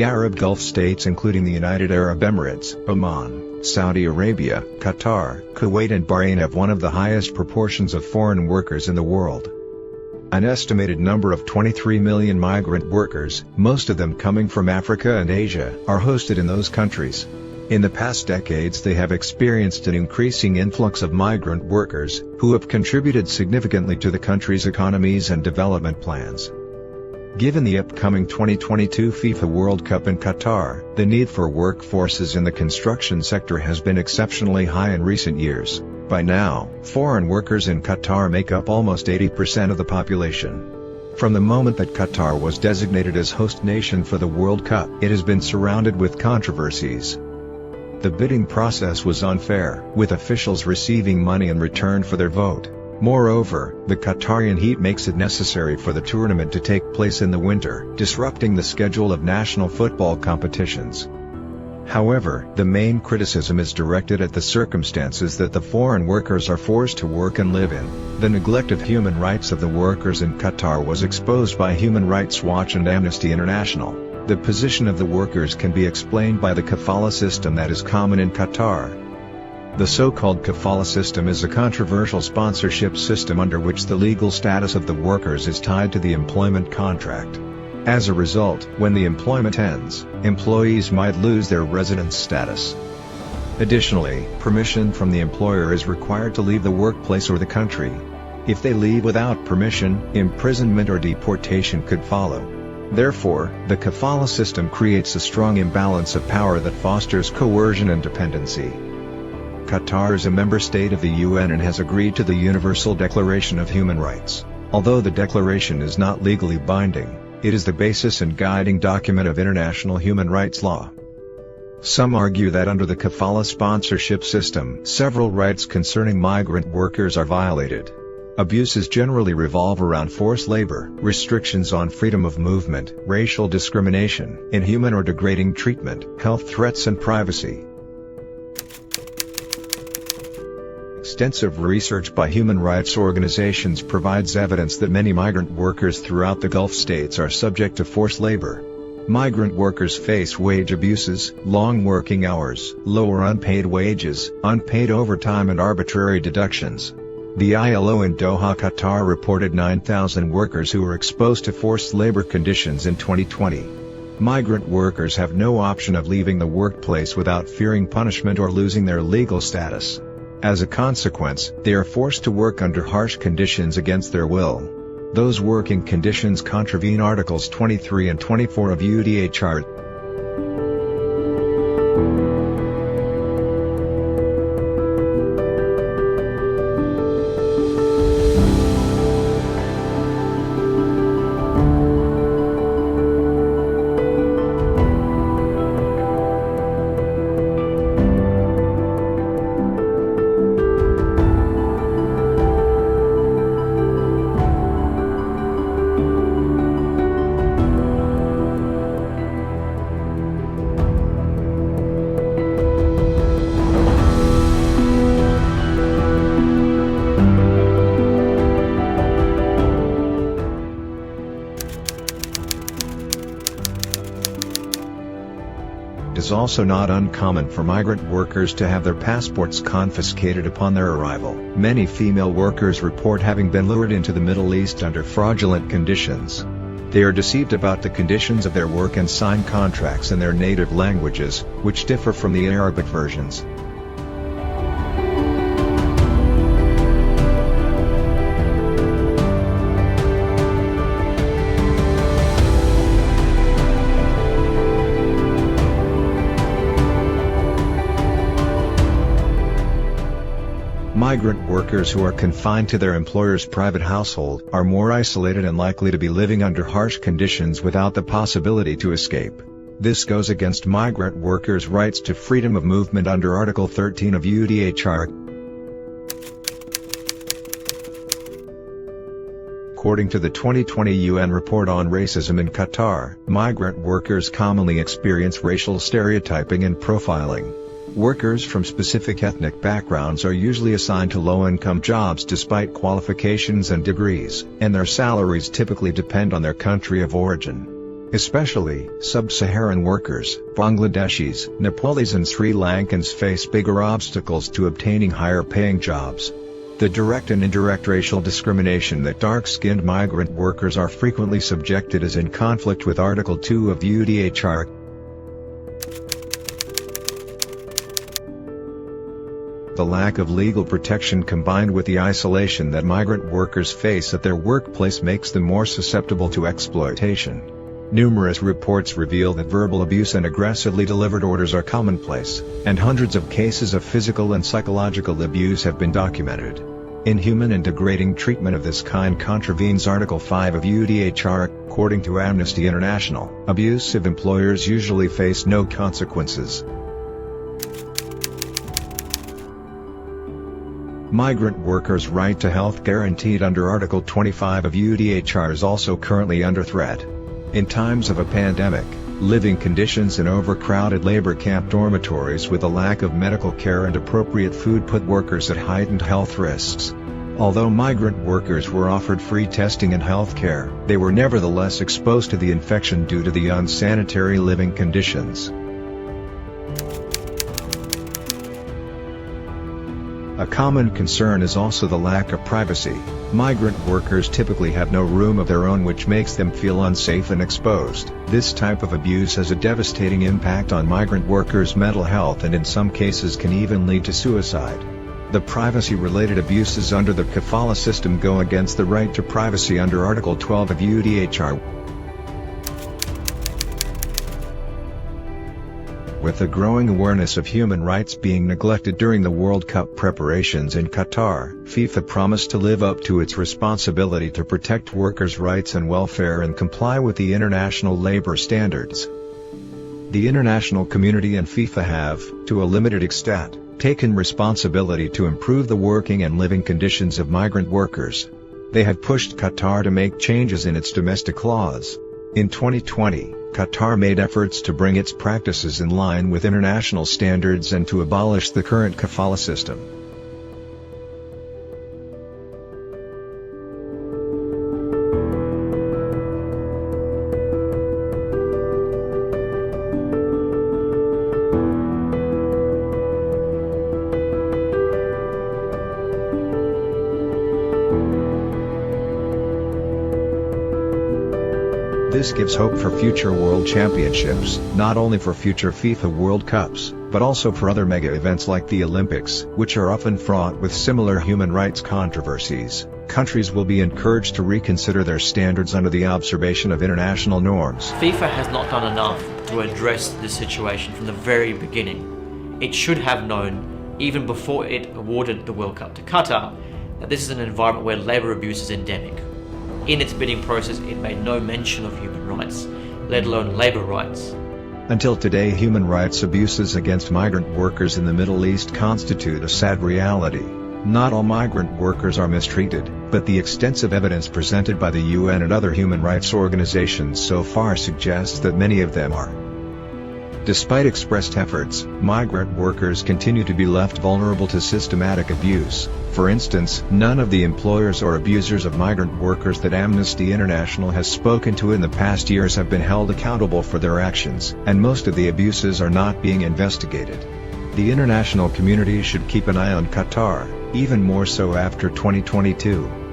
Arab Gulf states including the United Arab Emirates, Oman, Saudi Arabia, Qatar, Kuwait and Bahrain have one of the highest proportions of foreign workers in the world. An estimated number of 23 million migrant workers, most of them coming from Africa and Asia, are hosted in those countries. In the past decades they have experienced an increasing influx of migrant workers, who have contributed significantly to the country's economies and development plans. Given the upcoming 2022 FIFA World Cup in Qatar, the need for workforces in the construction sector has been exceptionally high in recent years. By now, foreign workers in Qatar make up almost 80% of the population. From the moment that Qatar was designated as host nation for the World Cup, it has been surrounded with controversies. The bidding process was unfair, with officials receiving money in return for their vote. Moreover, the Qatarian heat makes it necessary for the tournament to take place in the winter, disrupting the schedule of national football competitions. However, the main criticism is directed at the circumstances that the foreign workers are forced to work and live in. The neglect of human rights of the workers in Qatar was exposed by Human Rights Watch and Amnesty International. The position of the workers can be explained by the Kafala system that is common in Qatar. The so-called Kafala system is a controversial sponsorship system under which the legal status of the workers is tied to the employment contract. As a result, when the employment ends, employees might lose their residence status. Additionally, permission from the employer is required to leave the workplace or the country. If they leave without permission, imprisonment or deportation could follow. Therefore, the Kafala system creates a strong imbalance of power that fosters coercion and dependency. Qatar is a member state of the UN and has agreed to the Universal Declaration of Human Rights. Although the declaration is not legally binding, it is the basis and guiding document of international human rights law. Some argue that under the Kafala sponsorship system, several rights concerning migrant workers are violated. Abuses generally revolve around forced labor, restrictions on freedom of movement, racial discrimination, inhuman or degrading treatment, health threats and privacy. Extensive research by human rights organizations provides evidence that many migrant workers throughout the Gulf states are subject to forced labor. Migrant workers face wage abuses, long working hours, lower unpaid wages, unpaid overtime and arbitrary deductions. The ILO in Doha, Qatar reported 9,000 workers who were exposed to forced labor conditions in 2020. Migrant workers have no option of leaving the workplace without fearing punishment or losing their legal status. As a consequence, they are forced to work under harsh conditions against their will. Those working conditions contravene Articles 23 and 24 of UDHR. It is also not uncommon for migrant workers to have their passports confiscated upon their arrival. Many female workers report having been lured into the Middle East under fraudulent conditions. They are deceived about the conditions of their work and sign contracts in their native languages, which differ from the Arabic versions. Migrant workers who are confined to their employer's private household are more isolated and likely to be living under harsh conditions without the possibility to escape. This goes against migrant workers' rights to freedom of movement under Article 13 of UDHR. According to the 2020 UN report on racism in Qatar, migrant workers commonly experience racial stereotyping and profiling. Workers from specific ethnic backgrounds are usually assigned to low-income jobs despite qualifications and degrees, and their salaries typically depend on their country of origin. Especially, sub-Saharan workers, Bangladeshis, Nepalis and Sri Lankans face bigger obstacles to obtaining higher-paying jobs. The direct and indirect racial discrimination that dark-skinned migrant workers are frequently subjected is in conflict with Article 2 of UDHR. The lack of legal protection combined with the isolation that migrant workers face at their workplace makes them more susceptible to exploitation. Numerous reports reveal that verbal abuse and aggressively delivered orders are commonplace, and hundreds of cases of physical and psychological abuse have been documented. Inhuman and degrading treatment of this kind contravenes Article 5 of UDHR. According to Amnesty International, abusive employers usually face no consequences. Migrant workers' right to health guaranteed under Article 25 of UDHR is also currently under threat. In times of a pandemic, living conditions in overcrowded labor camp dormitories with a lack of medical care and appropriate food put workers at heightened health risks. Although migrant workers were offered free testing and health care, they were nevertheless exposed to the infection due to the unsanitary living conditions. A common concern is also the lack of privacy. Migrant workers typically have no room of their own, which makes them feel unsafe and exposed. This type of abuse has a devastating impact on migrant workers' mental health and in some cases can even lead to suicide. The privacy-related abuses under the Kafala system go against the right to privacy under Article 12 of UDHR. With the growing awareness of human rights being neglected during the World Cup preparations in Qatar, FIFA promised to live up to its responsibility to protect workers' rights and welfare and comply with the international labor standards. The international community and FIFA have, to a limited extent, taken responsibility to improve the working and living conditions of migrant workers. They have pushed Qatar to make changes in its domestic laws. In 2020, Qatar made efforts to bring its practices in line with international standards and to abolish the current Kafala system. This gives hope for future World Championships, not only for future FIFA World Cups, but also for other mega events like the Olympics, which are often fraught with similar human rights controversies. Countries will be encouraged to reconsider their standards under the observation of international norms. FIFA has not done enough to address this situation from the very beginning. It should have known, even before it awarded the World Cup to Qatar, that this is an environment where labour abuse is endemic. In its bidding process, it made no mention of human rights, let alone labour rights. Until today, human rights abuses against migrant workers in the Middle East constitute a sad reality. Not all migrant workers are mistreated, but the extensive evidence presented by the UN and other human rights organizations so far suggests that many of them are. Despite expressed efforts, migrant workers continue to be left vulnerable to systematic abuse. For instance, none of the employers or abusers of migrant workers that Amnesty International has spoken to in the past years have been held accountable for their actions, and most of the abuses are not being investigated. The international community should keep an eye on Qatar, even more so after 2022.